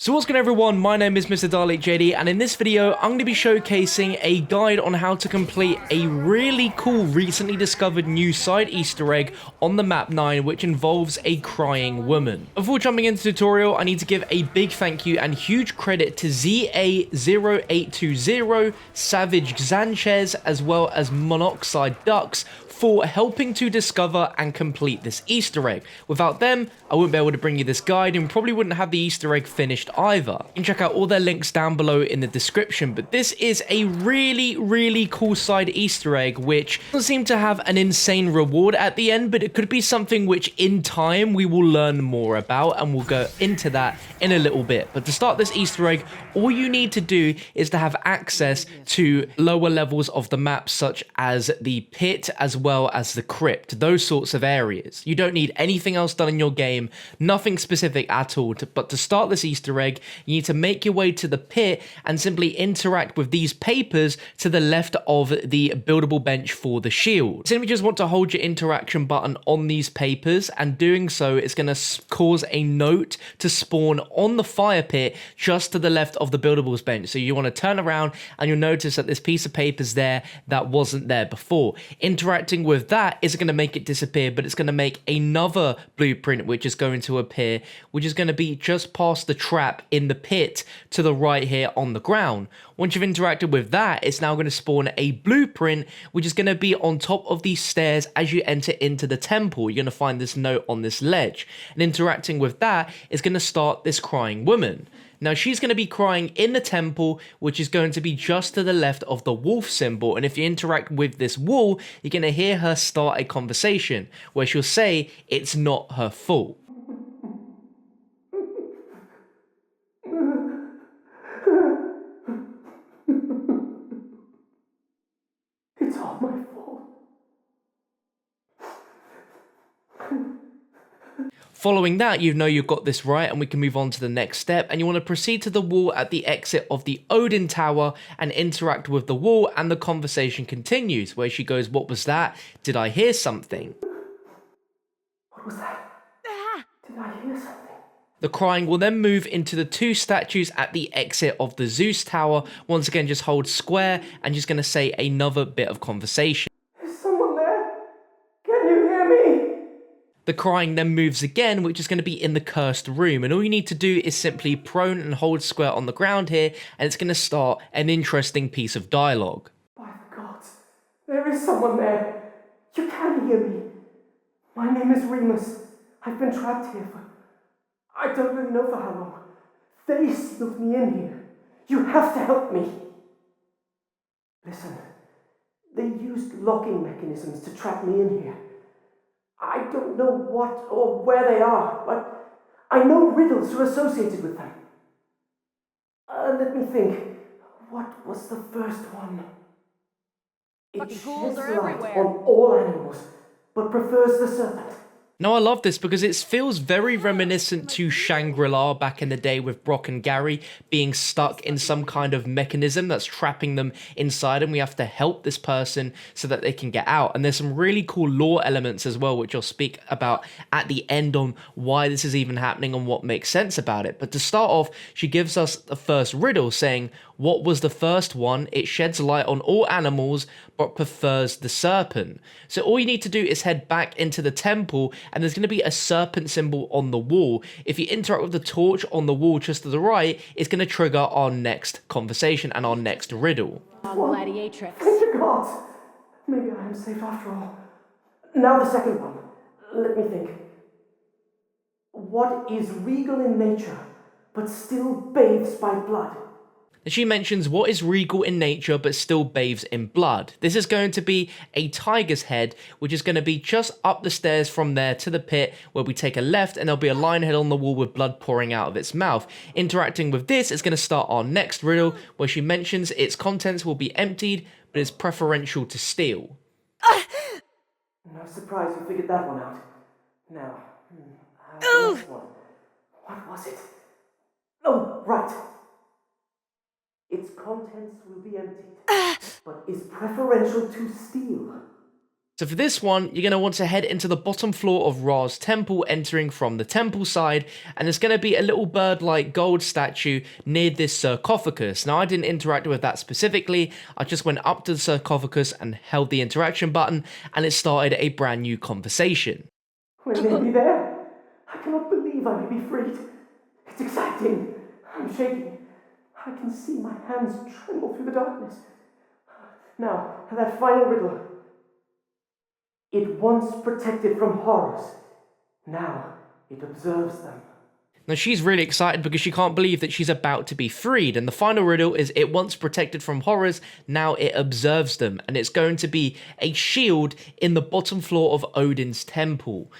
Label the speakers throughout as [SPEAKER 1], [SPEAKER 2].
[SPEAKER 1] So what's going on everyone, my name is MrDalekJD and in this video I'm going to be showcasing a guide on how to complete a really cool recently discovered new side easter egg on the map 9 which involves a crying woman. Before jumping into the tutorial, I need to give a big thank you and huge credit to ZA0820, SavageXanchez as well as Monoxideducks for helping to discover and complete this easter egg. Without them, I wouldn't be able to bring you this guide and probably wouldn't have the easter egg finished either. You can check out all their links down below in the description, but this is a really cool side easter egg which doesn't seem to have an insane reward at the end, but it could be something which in time we will learn more about, and we'll go into that in a little bit. But to start this easter egg, all you need to do is to have access to lower levels of the map such as the pit as well as the crypt, those sorts of areas. You don't need anything else done in your game, nothing specific at all, but to start this easter egg, you need to make your way to the pit and simply interact with these papers to the left of the buildable bench for the shield. Simply just want to hold your interaction button on these papers, and doing so is going to cause a note to spawn on the fire pit just to the left of the buildables bench. So you want to turn around and you'll notice that this piece of paper is there that wasn't there before. Interacting with that isn't going to make it disappear, but it's going to make another blueprint which is going to appear, which is going to be just past the trap in the pit to the right here on the ground. Once you've interacted with that, it's now going to spawn a blueprint which is going to be on top of these stairs as you enter into the temple. You're going to find this note on this ledge, and interacting with that is going to start this crying woman. Now she's going to be crying in the temple, which is going to be just to the left of the wolf symbol, and if you interact with this wall, you're going to hear her start a conversation where she'll say it's not her fault.
[SPEAKER 2] It's all my fault.
[SPEAKER 1] Following that, you know you've got this right, and we can move on to the next step, and you want to proceed to the wall at the exit of the Odin Tower and interact with the wall, and the conversation continues where she goes, "What was that? Did I hear something?"
[SPEAKER 2] What was that? Did I hear something?
[SPEAKER 1] The crying will then move into the two statues at the exit of the Zeus Tower. Once again, just hold square and just going to say another bit of conversation.
[SPEAKER 2] Is someone there? Can you hear me?
[SPEAKER 1] The crying then moves again, which is going to be in the cursed room, and all you need to do is simply prone and hold square on the ground here, and it's going to start an interesting piece of dialogue.
[SPEAKER 2] By the gods, there is someone there. You can hear me. My name is Remus. I've been trapped here for... I don't really know for how long. They snuck me in here. You have to help me. Listen, they used locking mechanisms to trap me in here. I don't know what or where they are, but I know riddles are associated with them. Let me think. What was the first one? It sheds light on all animals, but prefers the serpent.
[SPEAKER 1] Now I love this because it feels very reminiscent to Shangri-La back in the day with Brock and Gary being stuck in some kind of mechanism that's trapping them inside, and we have to help this person so that they can get out. And there's some really cool lore elements as well, which I'll speak about at the end on why this is even happening and what makes sense about it. But to start off, she gives us the first riddle saying, "What was the first one? It sheds light on all animals, but prefers the serpent." So all you need to do is head back into the temple, and there's going to be a serpent symbol on the wall. If you interact with the torch on the wall just to the right, it's going to trigger our next conversation and our next riddle.
[SPEAKER 3] Gladiatrix.
[SPEAKER 2] Thank the gods! Maybe I am safe after all. Now the second one. Let me think. What is regal in nature, but still bathes by blood?
[SPEAKER 1] And she mentions what is regal in nature but still bathes in blood. This is going to be a tiger's head, which is going to be just up the stairs from there to the pit, where we take a left and there'll be a lion head on the wall with blood pouring out of its mouth. Interacting with this is going to start our next riddle, where she mentions its contents will be emptied, but is preferential to steal.
[SPEAKER 2] No surprise you figured that one out. Now, the next one. What was it? Oh, right. Its contents will be emptied, but is preferential to steal.
[SPEAKER 1] So for this one, you're going to want to head into the bottom floor of Ra's temple, entering from the temple side, and there's going to be a little bird-like gold statue near this sarcophagus. Now, I didn't interact with that specifically, I just went up to the sarcophagus and held the interaction button, and it started a brand new conversation.
[SPEAKER 2] We're nearly there. I cannot believe I may be freed. It's exciting. I'm shaking. I can see my hands tremble through the darkness. Now, that final riddle. It once protected from horrors. Now, it observes them.
[SPEAKER 1] Now she's really excited because she can't believe that she's about to be freed, and the final riddle is it once protected from horrors, now it observes them, and it's going to be a shield in the bottom floor of Odin's temple.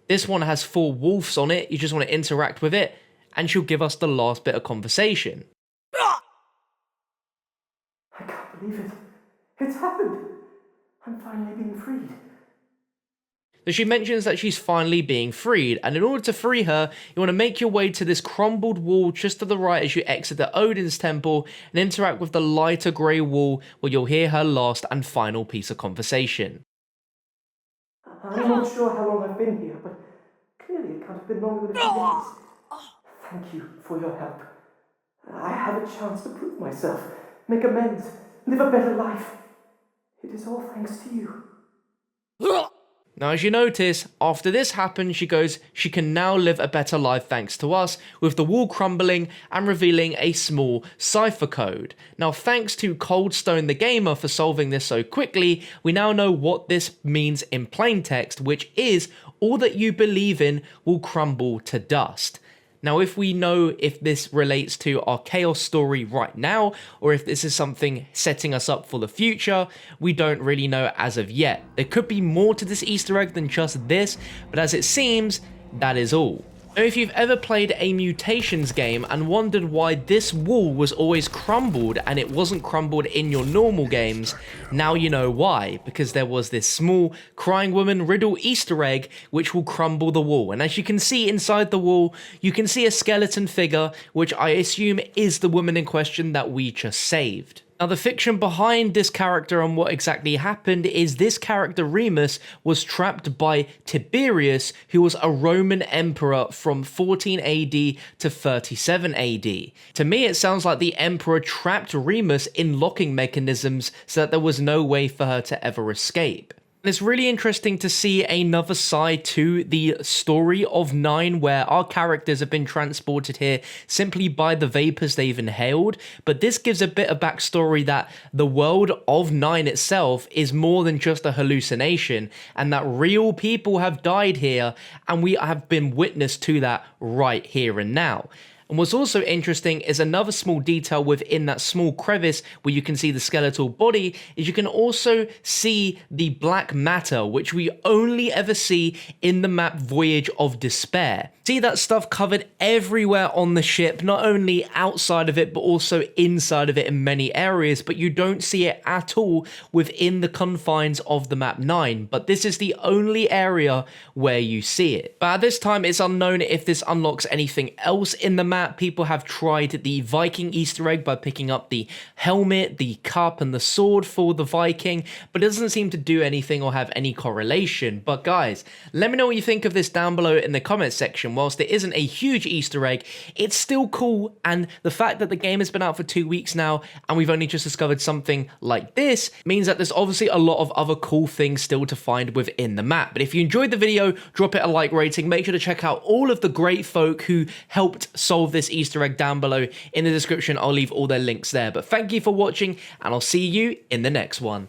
[SPEAKER 1] This one has 4 wolves on it, you just want to interact with it, and she'll give us the last bit of conversation.
[SPEAKER 2] I can't believe it. It's happened. I'm finally being freed.
[SPEAKER 1] So she mentions that she's finally being freed, and in order to free her, you want to make your way to this crumbled wall just to the right as you exit the Odin's temple and interact with the lighter grey wall where you'll hear her last and final piece of conversation.
[SPEAKER 2] I'm not sure how long I've been here, but clearly it can't have been longer than a few days. Thank you for your help. I have a chance to prove myself, make amends, live a better life. It is all thanks to you.
[SPEAKER 1] Now, as you notice, after this happens, she goes, she can now live a better life thanks to us, with the wall crumbling and revealing a small cipher code. Now, thanks to Coldstone the Gamer for solving this so quickly, we now know what this means in plain text, which is all that you believe in will crumble to dust. Now, if we know if this relates to our chaos story right now, or if this is something setting us up for the future, we don't really know as of yet. There could be more to this Easter egg than just this, but as it seems, that is all. Now, if you've ever played a mutations game and wondered why this wall was always crumbled and it wasn't crumbled in your normal games, now you know why, because there was this small crying woman riddle Easter egg which will crumble the wall. And as you can see inside the wall, you can see a skeleton figure, which I assume is the woman in question that we just saved. Now, the fiction behind this character and what exactly happened is this character Remus was trapped by Tiberius, who was a Roman emperor from 14 AD to 37 AD. To me, it sounds like the emperor trapped Remus in locking mechanisms so that there was no way for her to ever escape. And it's really interesting to see another side to the story of 9, where our characters have been transported here simply by the vapors they've inhaled, but this gives a bit of backstory that the world of 9 itself is more than just a hallucination, and that real people have died here, and we have been witness to that right here and now. And what's also interesting is another small detail within that small crevice where you can see the skeletal body is you can also see the black matter, which we only ever see in the map Voyage of Despair. See that stuff covered everywhere on the ship, not only outside of it, but also inside of it in many areas, but you don't see it at all within the confines of the map 9. But this is the only area where you see it. But at this time, it's unknown if this unlocks anything else in the map. People have tried the Viking Easter egg by picking up the helmet, the cup, and the sword for the Viking, but it doesn't seem to do anything or have any correlation. But guys, let me know what you think of this down below in the comments section. Whilst it isn't a huge Easter egg, it's still cool, and the fact that the game has been out for 2 weeks now, and we've only just discovered something like this, means that there's obviously a lot of other cool things still to find within the map. But if you enjoyed the video, drop it a like rating. Make sure to check out all of the great folk who helped solve this Easter egg down below in the description. I'll leave all their links there. But thank you for watching, and I'll see you in the next one.